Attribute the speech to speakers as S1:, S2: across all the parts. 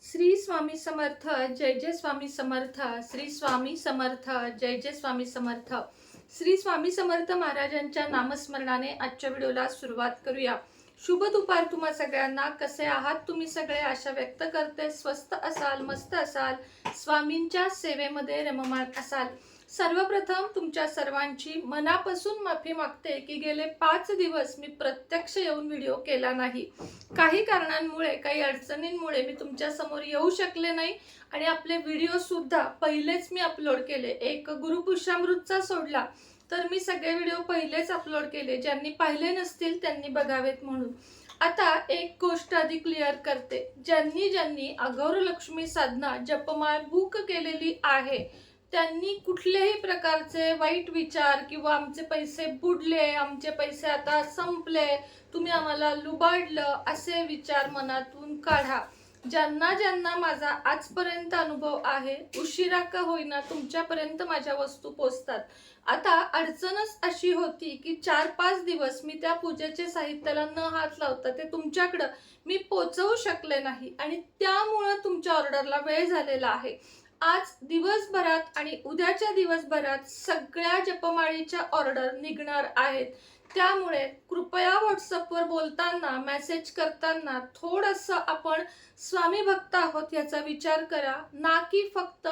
S1: श्री स्वामी समर्थ. जय जय स्वामी समर्थ. श्री स्वामी समर्थ. जय जय स्वामी समर्थ. श्री स्वामी समर्थ महाराजांच्या नामस्मरणाने आजच्या व्हिडिओला सुरुवात करूया. शुभ दुपार तुम्हा सगळ्यांना. कसे आहात तुम्ही सगळे? आशा व्यक्त करते स्वस्त असाल, मस्त असाल, स्वामींच्या सेवेमध्ये रममाण असाल. सर्वप्रथम तुमच्या सर्वांची मनापासून माफी मागते की गेले 5 दिवस मी प्रत्यक्ष येऊन व्हिडिओ केला नाही. काही कारणांमुळे, काही अडचणींमुळे मी तुमच्या समोर येऊ शकले नाही आणि आपले व्हिडिओ सुद्धा पहिलेच मी अपलोड केले. एक गुरुपुरुषामृतचा सोडला तर मी सगळे व्हिडिओ पहिलेच अपलोड केले. ज्यांनी पाहिले नसतील त्यांनी बघावेत म्हणून. आता एक गोष्ट आधी क्लिअर करते. ज्यांनी ज्यांनी अघोर लक्ष्मी साधना जपमाळ बुक केलेली आहे त्यांनी कुठल्याही प्रकारचे वाईट विचार किंवा आमचे पैसे बुडले, आमचे पैसे आता संपले, तुम्ही आम्हाला लुबाडलं, असे विचार मनातून काढा. ज्यांना ज्यांना माझा आजपर्यंत अनुभव आहे, उशिरा का होईना तुमच्यापर्यंत माझ्या वस्तू पोचतात. आता अडचणच अशी होती की 4-5 दिवस मी त्या पूजेचे साहित्याला न हात लावता ते तुमच्याकडं मी पोचवू शकले नाही आणि त्यामुळं तुमच्या ऑर्डरला वेळ झालेला आहे. आज दिवसभरात आणि उद्याच्या दिवसभरात सगळ्या जपमाळीच्या ऑर्डर निघणार आहेत. त्यामुळे कृपया व्हॉट्सअपवर बोलताना, मेसेज करताना थोडंसं आपण स्वामी भक्त आहोत याचा विचार करा, ना की फक्त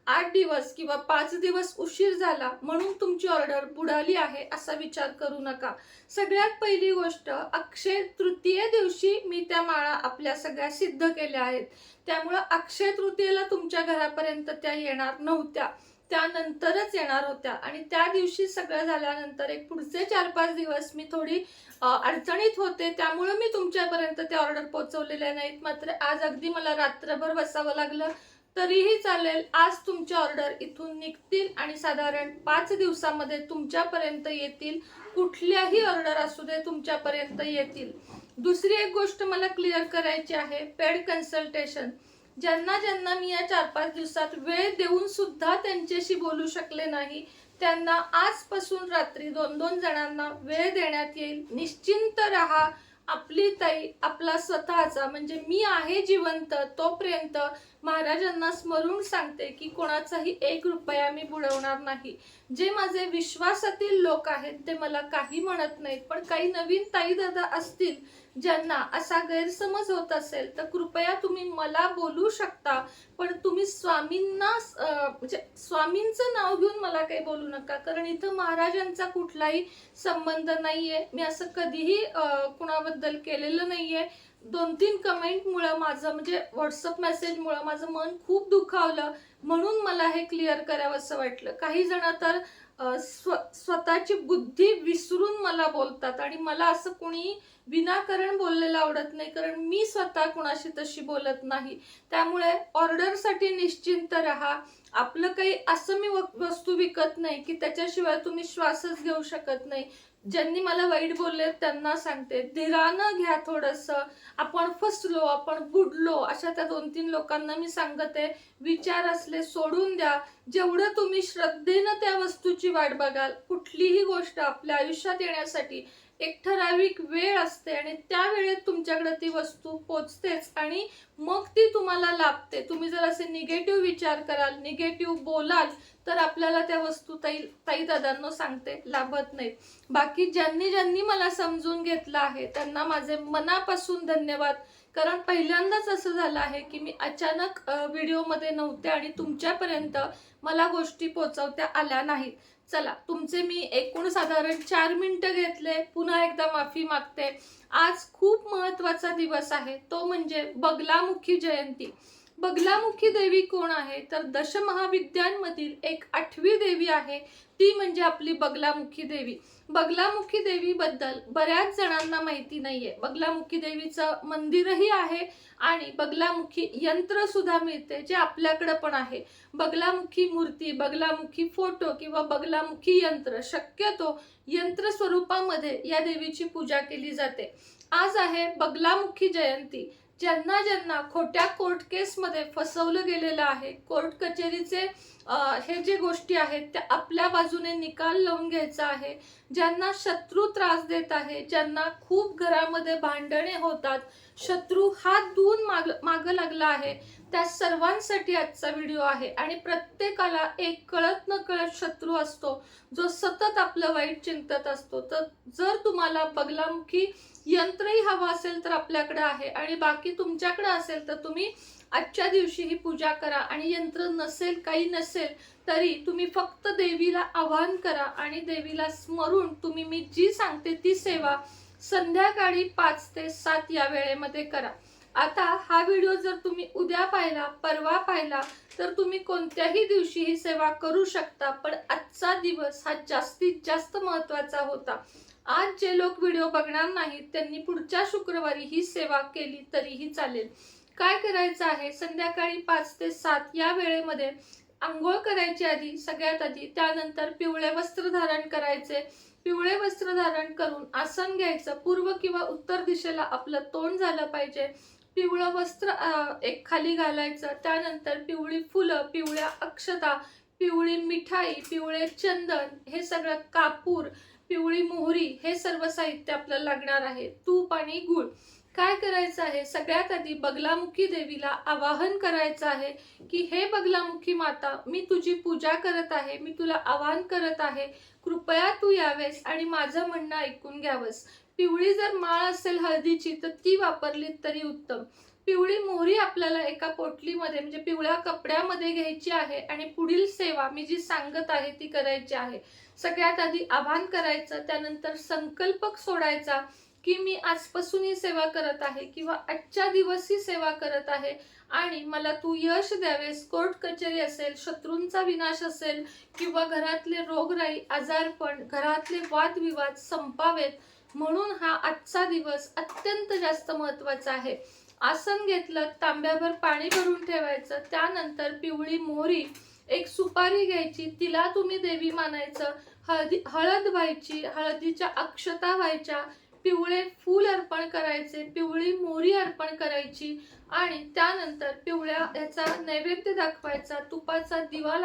S1: 8 दिवस किंवा 5 दिवस उशीर झाला म्हणून तुमची ऑर्डर बुडाली आहे असा विचार करू नका. सगळ्यात पहिली गोष्ट, अक्षय तृतीये दिवशी मी त्या माळा आपल्या सगळ्या सिद्ध केल्या आहेत. त्यामुळं अक्षय तृतीयेला तुमच्या घरापर्यंत त्या येणार नव्हत्या, त्यानंतरच येणार होत्या आणि त्या दिवशी सगळं झाल्यानंतर एक पुढचे 4-5 दिवस मी थोडी अडचणीत होते. त्यामुळे मी तुमच्यापर्यंत त्या ऑर्डर पोहोचवलेल्या नाहीत. मात्र आज अगदी मला रात्रभर बसावं लागलं तरीही चालेल. आज तुमच्या ऑर्डर इथून निघतील आणि साधारण 5 दिवसामध्ये तुमच्यापर्यंत येतील. कुठल्याही ऑर्डर असू दे तुमच्यापर्यंत येतील. दुसरी एक गोष्ट मला क्लिअर करायची आहे, पेड कन्सल्टेशन. ज्यांना ज्यांना मी या 4-5 दिवसात वेळ देऊन सुद्धा त्यांच्याशी बोलू शकले नाही त्यांना आजपासून रात्री 2-2 जणांना वेळ देण्यात येईल. निश्चिंत राहा. आपली ताई, आपला स्वतःचा म्हणजे मी आहे जिवंत तोपर्यंत महाराजांना स्मरून सांगते की कोणाचाही 1 रुपया मी बुडवणार नाही. जे माझे विश्वासातील लोक आहेत ते मला काही म्हणत नाहीत, पण काही नवीन ताई दादा असतील ज्यांना असा गैरसमज होत असेल तर कृपया तुम्ही मला बोलू शकता, पण तुम्ही स्वामींना म्हणजे स्वामींचं नाव घेऊन मला काही बोलू नका, कारण इथं महाराजांचा कुठलाही संबंध नाहीये. मी असं कधीही कुणाबद्दल केलेलं नाहीये. 2-3 कमेंटमुळे माझं म्हणजे व्हॉट्सअप मेसेजमुळे माझं मन खूप दुखावलं म्हणून मला हे क्लिअर करावं असं वाटलं. काही जण तर स्वतःची बुद्धी विसरून मला बोलतात आणि मला असं कोणी विनाकारण बोललेलं आवडत नाही, कारण मी स्वतः कुणाशी तशी बोलत नाही. त्यामुळे ऑर्डरसाठी निश्चिंत राहा. आपलं काही असं मी वस्तू विकत नाही की त्याच्याशिवाय तुम्ही श्वासच घेऊ शकत नाही. ज्यांनी मला वाईट बोलले त्यांना सांगते, धीरानं घ्या थोडंसं. आपण फसलो, आपण बुडलो अशा त्या 2-3 लोकांना मी सांगते, विचार असले सोडून द्या. जेवढं तुम्ही श्रद्धेनं त्या वस्तूची वाट बघाल, कुठलीही गोष्ट आपल्या आयुष्यात येण्यासाठी एक ठराविक वेळ असते आणि त्या वेळेत तुमच्याकडे ती वस्तू पोचतेच आणि मग ती तुम्हाला लाभते. तुम्ही जर असे निगेटिव्ह विचार कराल, निगेटिव्ह बोलाल तर आपल्याला त्या वस्तू ताई दादांना सांगते लाभत नाहीत. बाकी ज्यांनी ज्यांनी मला समजून घेतलं आहे त्यांना माझे मनापासून धन्यवाद. कारण पहिल्यांदाच असं झालं आहे की मी अचानक व्हिडिओमध्ये नव्हते आणि तुमच्यापर्यंत मला गोष्टी पोहोचवता आल्या नाहीत. चला, तुमचे मी एकूण साधारण 4 मिनिटं घेतले. पुन्हा एकदा माफी मागते. आज खूप महत्त्वाचा दिवस आहे, तो म्हणजे बगलामुखी जयंती. बगलामुखी देवी कोण आहे तर दशमहाविद्यांमधील एक 8वी देवी आहे, ती म्हणजे आपली बगलामुखी देवी. बगलामुखी देवीबद्दल बऱ्याच जणांना माहिती नाहीये. बगलामुखी देवीचं मंदिरही आहे आणि बगलामुखी यंत्र सुद्धा मिळते जे आपल्याकडे पण आहे. बगलामुखी मूर्ती, बगलामुखी फोटो किंवा बगलामुखी यंत्र, शक्यतो यंत्र स्वरूपामध्ये या देवीची पूजा केली जाते. आज आहे बगलामुखी जयंती. ज्यांना ज्यांना खोट्या कोर्ट केसमध्ये फसवलं गेलेलं आहे, कोर्ट कचेरीचे हे जे गोष्टी आहेत त्या आपल्या बाजूने निकाल लावून घ्यायचा आहे, ज्यांना शत्रू त्रास देत आहे, ज्यांना खूप घरामध्ये भांडणे होतात, शत्रू हात धुवून माग लागला आहे, त्या सर्वांसाठी आजचा व्हिडिओ आहे. आणि प्रत्येकाला एक कळत न कळत शत्रू असतो जो सतत आपलं वाईट चिंतत असतो. तर जर तुम्हाला बगलामुखी यंत्रही हवं असेल तर आपल्याकडे आहे, आणि बाकी तुमच्याकडे असेल तर तुम्ही आजच्या दिवशी ही पूजा करा. आणि यंत्र नसेल, काही नसेल तरी तुम्ही फक्त देवीला आवाहन करा आणि देवीला स्मरून तुम्ही मी जी सांगते ती सेवा संध्याकाळी 5 ते 7 या वेळेमध्ये करा. आता हा व्हिडिओ जर तुम्ही उद्या पाहिला, परवा पाहिला, तर तुम्ही कोणत्याही दिवशी ही सेवा करू शकता, पण आजचा दिवस हा जास्तीत जास्त महत्त्वाचा होता. आज जे लोक व्हिडिओ बघणार नाहीत त्यांनी पुढच्या शुक्रवारी ही सेवा केली तरीही चालेल. काय करायचं आहे, संध्याकाळी 5 ते 7 या वेळेमध्ये आंघोळ करायची आधी, सगळ्यात आधी. त्यानंतर पिवळे वस्त्र धारण करायचे. पिवळे वस्त्र धारण करून आसन घ्यायचं. पूर्व किंवा उत्तर दिशेला आपलं तोंड झालं पाहिजे. पिवळं वस्त्र एक खाली घालायचं. त्यानंतर पिवळी फुलं, पिवळ्या अक्षता, पिवळी मिठाई, पिवळे चंदन, हे सगळं कापूर, पिवळी मोहरी, हे सर्व साहित्य आपल्याला लागणार आहे. तूप आणि गूळ. काय करायचं आहे, सगळ्यात आधी बगलामुखी देवीला आवाहन करायचं आहे की हे बगलामुखी माता, मी तुझी पूजा करत आहे, मी तुला आवाहन करत आहे, कृपया तू यावेस आणि माझं म्हणणं ऐकून घ्यावंस. पिवळी जर माळ असेल हळदीची तर ती वापरली तरी उत्तम. पिवळी मोहरी आपल्याला एका पोटलीमध्ये म्हणजे पिवळ्या कपड्यामध्ये घ्यायची आहे आणि पुढील सेवा मी जी सांगत आहे ती करायची आहे. सगळ्यात आधी आवाहन करायचं, त्यानंतर संकल्प सोडायचा की मी आजपासून ही सेवा करत आहे किंवा आजच्या दिवस ही सेवा करत आहे आणि मला तू यश द्यावेस. कोर्ट कचेरी असेल, शत्रूंचा विनाश असेल किंवा घरातले रोगराई, आजारपण, घरातले वादविवाद संपावेत, म्हणून हा आजचा दिवस अत्यंत जास्त महत्त्वाचा आहे. आसन घेतलं, तांब्याभर पाणी भरून ठेवायचं. त्यानंतर पिवळी मोहरी, एक सुपारी घ्यायची, तिला तुम्ही देवी मानायचं. हळद व्हायची, हळदीच्या अक्षता व्हायच्या, पिवळे फूल अर्पण करायचे, पिवळी मोहरी अर्पण करायची आणि त्यानंतर पिवळ्या याचा नैवेद्य दाखवायचा. तुपाचा दिवा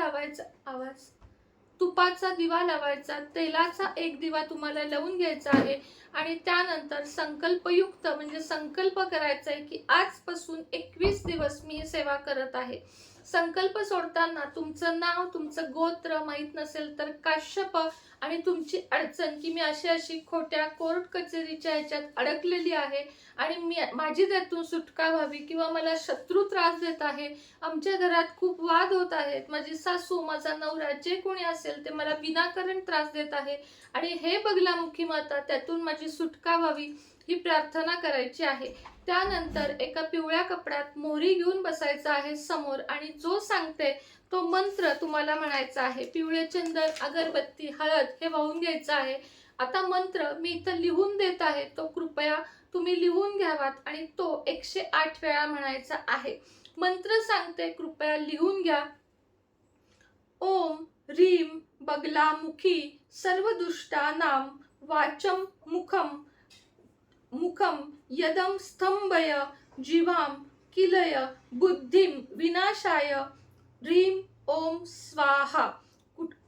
S1: लावायचा, तेलाचा एक दिवा तुम्हाला लावून घ्यायचा आहे. आणि त्यानंतर संकल्पयुक्त म्हणजे संकल्प करायचा आहे की आजपासून 21 दिवस मी ही सेवा करत आहे. संकल्प सोडताना तुमचं नाव, तुमचं गोत्र माहीत नसेल तर काश्यप, आणि तुमची अडचण की मी अशी खोट्या कोर्ट कचेरीच्या ह्याच्यात अडकलेली आहे आणि माझी त्यातून सुटका व्हावी, किंवा मला शत्रू त्रास देत आहे, आमच्या घरात खूप वाद होत आहेत, माझी सासू, माझा नवरा, जे कोणी असेल ते मला विनाकारण त्रास देत आहे आणि हे बगलामुखी माता त्यातून माझी सुटका व्हावी, ही प्रार्थना करायची आहे. त्यानंतर एका पिवळ्या कपड्यात मोहरी घेऊन बसायचं आहे समोर आणि जो सांगते तो मंत्र तुम्हाला म्हणायचा आहे. पिवळे चंदन, अगरबत्ती, हळद हे वाहून घ्यायचं आहे. आता मंत्र मी इथं लिहून देत आहे, तो कृपया तुम्ही लिहून घ्यावात आणि तो 108 वेळा म्हणायचा आहे. मंत्र सांगते, कृपया लिहून घ्या. ओम रीम बगलामुखी सर्व दुष्टानां वाचम मुखम यदम स्तंभय जीवाम किलय बुद्धिम विनाशाय रीम ओम स्वाहा.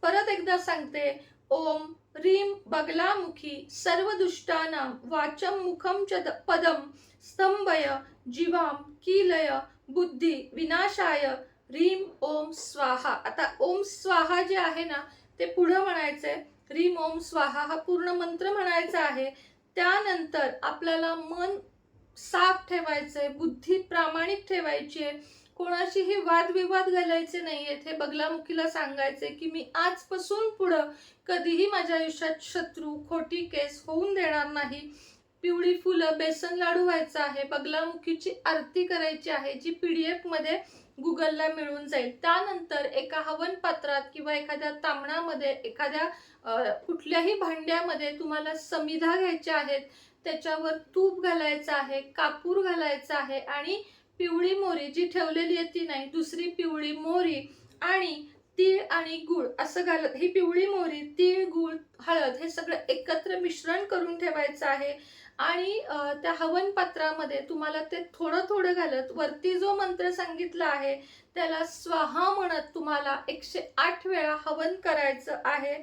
S1: परत एकदा सांगते, ओम रीम बगलामुखी सर्व दुष्टानां वाचम मुखम च पदम स्तंभय जीवाम किलय बुद्धी विनाशाय रीम ओम स्वाहा. आता ओम स्वाहा जे आहे ना ते पुढे म्हणायचंय. रीम ओम स्वाहा हा पूर्ण मंत्र म्हणायचा आहे. त्यानंतर आपल्याला मन साफ ठेवायचंय, बुद्धी प्रामाणिक ठेवायची आहे, कोणाशीही वादविवाद घालायचे नाहीयेत. हे बगलामुखीला सांगायचे की मी आजपासून पुढं कधीही माझ्या आयुष्यात शत्रू, खोटी केस होऊन देणार नाही. पिवळी फुलं, बेसन लाडू व्हायचा आहे, बगलामुखीची आरती करायची आहे, जी PDF मध्ये गुगलला मिळून जाईल. त्यानंतर एका हवन पात्रात किंवा एखाद्या तांबणामध्ये, एखाद्या कुठल्याही भांड्यामध्ये तुम्हाला समिधा घ्यायच्या आहेत, त्याच्यावर तूप घालायचं आहे, कापूर घालायचा आहे आणि पिवळी मोहरी जी ठेवलेली आहे ती नाही, दुसरी पिवळी मोहरी आणि तीळ आणि गूळ असं घालत, ही पिवळी मोहरी, तीळ, गूळ, हळद हे सगळं एकत्र मिश्रण करून ठेवायचं आहे. आणि त्या हवन पात्रामध्ये तुम्हाला ते थोडं थोडं घालत वरती जो मंत्र सांगितला आहे त्याला स्वाहा म्हणत तुम्हाला 108 वेळा हवन करायचं आहे.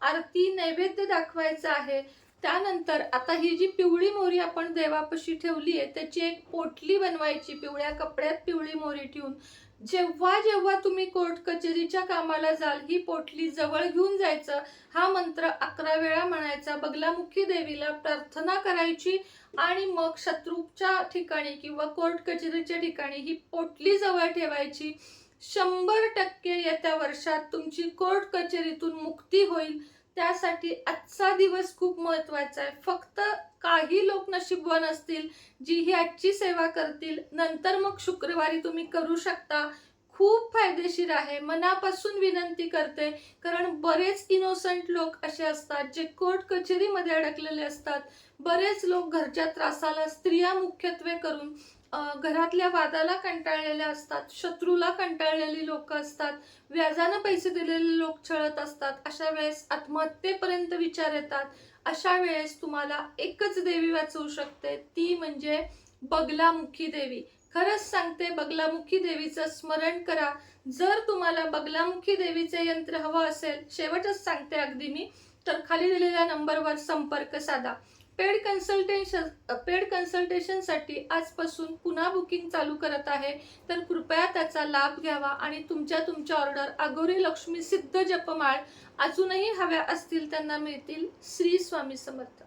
S1: आरती नैवेद्य दाखवायचं आहे. त्यानंतर आता ही जी पिवळी मोहरी आपण देवापाशी ठेवली आहे त्याची एक पोटली बनवायची, पिवळ्या कपड्यात पिवळी मोहरी ठेवून जेव्हा जेव्हा तुम्ही कोर्ट कचेरीच्या कामाला जाल ही पोटली जवळ घेऊन जायचं, हा मंत्र 11 वेळा म्हणायचा, बगलामुखी देवीला प्रार्थना करायची आणि मग शत्रूच्या ठिकाणी किंवा कोर्ट कचेरीच्या ठिकाणी ही पोटली जवळ ठेवायची. 100% येत्या वर्षात तुमची कोर्ट कचेरीतून मुक्ती होईल. त्यासाठी आजचा दिवस खूप महत्त्वाचा आहे. फक्त काही लोक नशीबवान असतील जी ही आजची सेवा करतील, नंतर मग शुक्रवारी तुम्ही करू शकता. खूप फायदेशीर आहे. मनापासून विनंती करते, कारण बरेच इनोसंट लोक असे असतात जे कोर्ट कचेरीमध्ये अडकलेले असतात. बरेच लोक घरच्या त्रासाला, स्त्रिया मुख्यत्वे करून घरातल्या वादाला कंटाळलेल्या असतात, शत्रूला कंटाळलेली लोक असतात, व्याजानं पैसे दिलेले लोक छळत असतात. अशा वेळेस आत्महत्येपर्यंत विचार येतात. अशा वेळेस तुम्हाला एकच देवी वाचवू शकते, ती म्हणजे बगलामुखी देवी. खरंच सांगते, बगलामुखी देवीचं स्मरण करा. जर तुम्हाला बगलामुखी देवीचे यंत्र हवं असेल, शेवटच सांगते अगदी मी, तर खाली दिलेल्या नंबरवर संपर्क साधा. पेड कन्सल्टेशनसाठी आजपासून पुन्हा बुकिंग चालू करत आहे, तर कृपया त्याचा लाभ घ्यावा आणि तुमच्या ऑर्डर अघोरी लक्ष्मी सिद्ध जपमाळ अजूनही हव्या असतील त्यांना मिळतील. श्री स्वामी समर्थ.